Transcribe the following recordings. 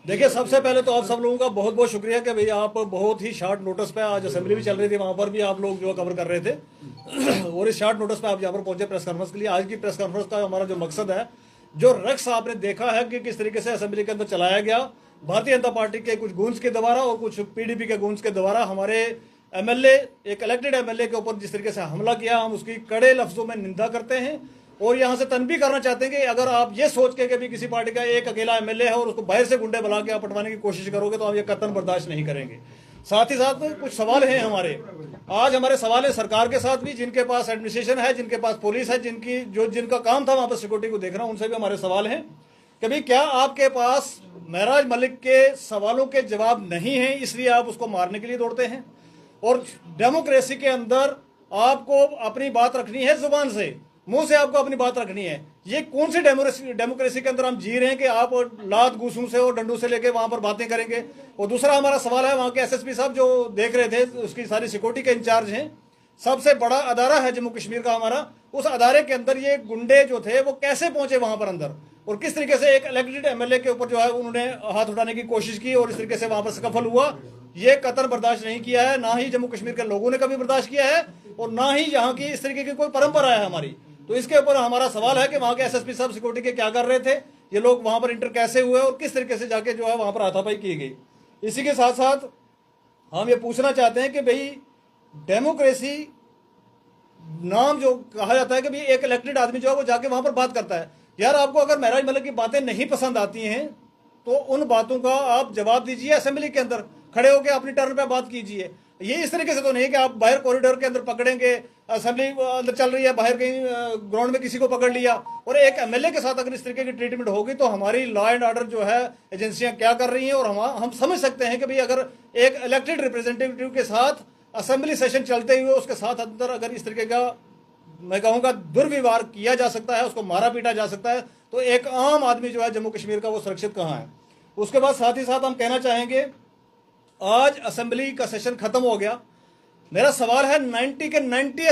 देखिए, सबसे पहले तो आप सब लोगों का बहुत बहुत शुक्रिया कि भाई आप बहुत ही शॉर्ट नोटिस पे, आज असेंबली भी चल रही थी, वहां पर भी आप लोग जो कवर कर रहे थे और इस शॉर्ट नोटिस पे आप यहाँ पर पहुंचे प्रेस कॉन्फ्रेंस के लिए। आज की प्रेस कॉन्फ्रेंस का हमारा जो मकसद है, जो रक्स आपने देखा है कि किस तरीके से असेंबली के अंदर चलाया गया भारतीय जनता पार्टी के कुछ गूंज के द्वारा और कुछ पीडीपी के गूंज के द्वारा, हमारे एमएलए, एक इलेक्टेड एमएलए के ऊपर जिस तरीके से हमला किया, हम उसकी कड़े लफ्जों में निंदा करते हैं और यहां से तनबीह करना चाहते हैं कि अगर आप ये सोच के कि भी किसी पार्टी का एक अकेला एमएलए है और उसको बाहर से गुंडे बुला के आप पटवाने की कोशिश करोगे तो हम ये कतन बर्दाश्त नहीं करेंगे। साथ ही साथ कुछ सवाल हैं हमारे, आज हमारे सवाल है सरकार के साथ भी, जिनके पास एडमिनिस्ट्रेशन है, जिनके पास पुलिस है, जिनका काम था वहां पर सिक्योरिटी को देखना, उनसे भी हमारे सवाल हैं कि भाई क्या आपके पास महराज मलिक के सवालों के जवाब नहीं है इसलिए आप उसको मारने के लिए दौड़ते हैं? और डेमोक्रेसी के अंदर आपको अपनी बात रखनी है, जुबान से, मुंह से आपको अपनी बात रखनी है। ये कौन सी डेमोक्रेसी के अंदर हम जी रहे हैं कि आप लात घूसों से और डंडों से लेके वहां पर बातें करेंगे? और दूसरा हमारा सवाल है, वहां के एसएसपी साहब जो देख रहे थे, उसकी सारी सिक्योरिटी के इंचार्ज हैं, सबसे बड़ा अदारा है जम्मू कश्मीर का हमारा, उस अदारे के अंदर ये गुंडे जो थे वो कैसे पहुंचे वहां पर अंदर, और किस तरीके से एक इलेक्टेड एमएलए के ऊपर जो है उन्होंने हाथ उठाने की कोशिश की और इस तरीके से वहां पर सफल हुआ। ये कतल बर्दाश्त नहीं किया है, ना ही जम्मू कश्मीर के लोगों ने कभी बर्दाश्त किया है और ना ही यहाँ की इस तरीके की कोई परंपरा है हमारी। तो इसके ऊपर हमारा सवाल है कि वहां के एसएसपी साहब सिक्योरिटी के क्या कर रहे थे, ये लोग वहां पर इंटर कैसे हुए और किस तरीके से जाके जो है वहां पर हाथापाई की गई। इसी के साथ साथ हम ये पूछना चाहते हैं कि भाई डेमोक्रेसी नाम जो कहा जाता है कि भाई एक इलेक्टेड आदमी जो है वो जाके वहां पर बात करता है, यार आपको अगर महराज मलिक की बातें नहीं पसंद आती हैं तो उन बातों का आप जवाब दीजिए, असेंबली के अंदर खड़े होकर अपनी टर्न पे बात कीजिए। ये इस तरीके से तो नहीं कि आप बाहर कॉरिडोर के अंदर पकड़ेंगे, असेंबली अंदर चल रही है, बाहर कहीं ग्राउंड में किसी को पकड़ लिया, और एक एमएलए के साथ अगर इस तरीके की ट्रीटमेंट होगी तो हमारी लॉ एंड ऑर्डर जो है एजेंसियां क्या कर रही हैं। और हम समझ सकते हैं कि भाई अगर एक इलेक्टेड रिप्रेजेंटेटिव के साथ असेंबली सेशन चलते हुए उसके साथ अंदर अगर इस तरीके का, मैं कहूँगा, दुर्व्यवहार किया जा सकता है, उसको मारा पीटा जा सकता है, तो एक आम आदमी जो है जम्मू कश्मीर का वो सुरक्षित कहाँ है? उसके बाद साथ ही साथ हम कहना चाहेंगे, आज असेंबली का सेशन खत्म हो गया, मेरा सवाल है 90 के 90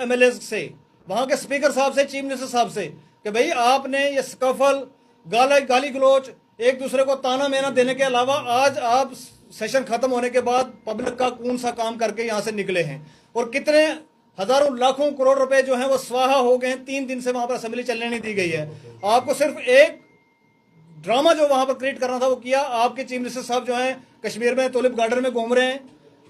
एमएलए से, वहां के स्पीकर साहब से, चीफ मिनिस्टर साहब से, कि भाई आपने ये स्कफल, गाली गलोच, एक दूसरे को ताना मेना देने के अलावा आज आप सेशन खत्म होने के बाद पब्लिक का कौन सा काम करके यहां से निकले हैं, और कितने हजारों लाखों करोड़ रुपए जो हैं वो स्वाहा हो गए हैं। 3 दिन से वहां पर असेंबली चलने नहीं दी गई है। आपको सिर्फ एक ड्रामा जो वहां पर क्रिएट करना था वो किया। आपके चीफ मिनिस्टर साहब जो हैं कश्मीर में टुलिप गार्डन में घूम रहे हैं,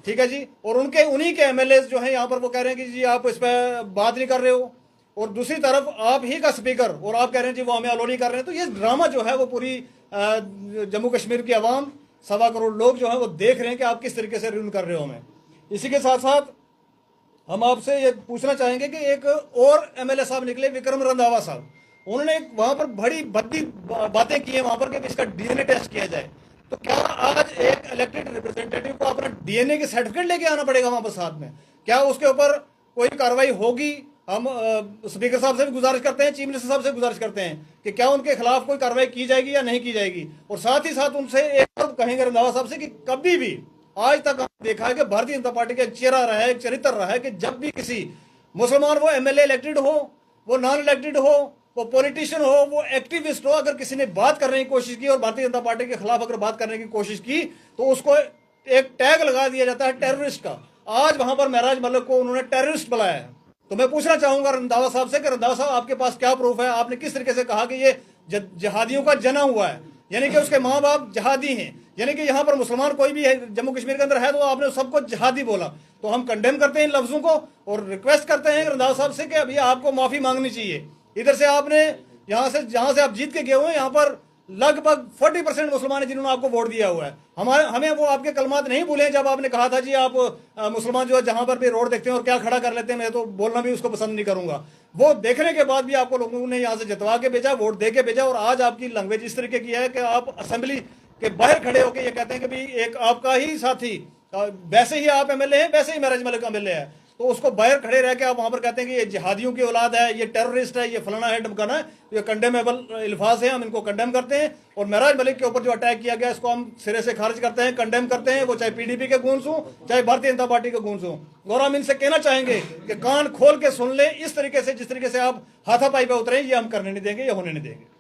ठीक है जी, और उन्हीं के एमएलए जो हैं यहाँ पर वो कह रहे हैं कि जी आप इस पर बात नहीं कर रहे हो, और दूसरी तरफ आप ही का स्पीकर और आप कह रहे हैं जी वो हमें अलो नहीं कर रहे हैं। तो ये ड्रामा जो है वो पूरी जम्मू कश्मीर की आवाम, 1.25 करोड़ लोग जो है वो देख रहे हैं कि आप किस तरीके से रूल कर रहे हो हमें। इसी के साथ साथ हम आपसे ये पूछना चाहेंगे कि एक और एमएलए साहब निकले, विक्रम रंधावा साहब, उन्होंने वहां पर बड़ी भद्दी बातें की है वहां पर कि इसका डीएनए टेस्ट किया जाए। तो क्या आज एक इलेक्टेड रिप्रेजेंटेटिव को अपना डीएनए की सर्टिफिकेट लेके आना पड़ेगा वहां पर साथ में? क्या उसके ऊपर कोई कार्रवाई होगी? हम स्पीकर साहब से भी गुजारिश करते हैं, चीफ मिनिस्टर साहब से गुजारिश करते हैं कि क्या उनके खिलाफ कोई कार्रवाई की जाएगी या नहीं की जाएगी। और साथ ही साथ उनसे एक और कहेंगे रंधावा साहब से कि कभी भी आज तक हमने देखा है कि भारतीय जनता पार्टी का एक चेहरा रहा है, एक चरित्र रहा है कि जब भी किसी मुसलमान, वो एमएलए इलेक्टेड हो, वो नॉन इलेक्टेड हो, वो पॉलिटिशियन हो, वो एक्टिविस्ट हो, अगर किसी ने बात करने की कोशिश की और भारतीय जनता पार्टी के खिलाफ अगर बात करने की कोशिश की तो उसको एक टैग लगा दिया जाता है टेररिस्ट का। आज वहां पर महराज मलिक को उन्होंने टेररिस्ट बुलाया है। तो मैं पूछना चाहूंगा रंधावा साहब से कि रंधावा साहब आपके पास क्या प्रूफ है? आपने किस तरीके से कहा कि ये जिहादियों का जना हुआ है, यानी कि उसके माँ बाप जिहादी हैं, यानी कि यहाँ पर मुसलमान कोई भी है जम्मू कश्मीर के अंदर है तो आपने सबको जिहादी बोला। तो हम कंडेम करते हैं इन लफ्जों को और रिक्वेस्ट करते हैं रंधावा साहब से कि अभी आपको माफी मांगनी चाहिए। इधर से आपने जहां से आप जीत के गए हुए हैं, यहाँ पर लगभग 40% मुसलमान है जिन्होंने आपको वोट दिया हुआ है। हमें वो आपके कलमात नहीं भूले जब आपने कहा था जी आप मुसलमान जो है जहां पर भी रोड देखते हैं और क्या खड़ा कर लेते हैं, मैं तो बोलना भी उसको पसंद नहीं करूंगा। वो देखने के बाद भी आपको लोगों ने यहाँ से जितवा के भेजा, वोट दे के भेजा, और आज आपकी लैंग्वेज इस तरीके की है कि आप असेंबली के बाहर खड़े होकर ये कहते हैं कि भाई एक आपका ही साथी, वैसे ही आप एमएलए हैं, वैसे ही महराज मलिक एमएलए है, तो उसको बाहर खड़े रह के आप वहां पर कहते हैं कि ये जिहादियों की औलाद है, ये टेररिस्ट है, ये फलाना है, ढमकाना है। ये कंडेमेबल अल्फाज है, हम इनको कंडेम करते हैं। और महराज मलिक के ऊपर जो अटैक किया गया इसको हम सिरे से खारिज करते हैं, कंडेम करते हैं, वो चाहे पीडीपी के गूंज हों, चाहे भारतीय जनता पार्टी के गूंज हों। और हम इनसे कहना चाहेंगे कि कान खोल के सुन लें, इस तरीके से जिस तरीके से आप हाथापाई पे उतरे ये हम करने नहीं देंगे, ये होने नहीं देंगे।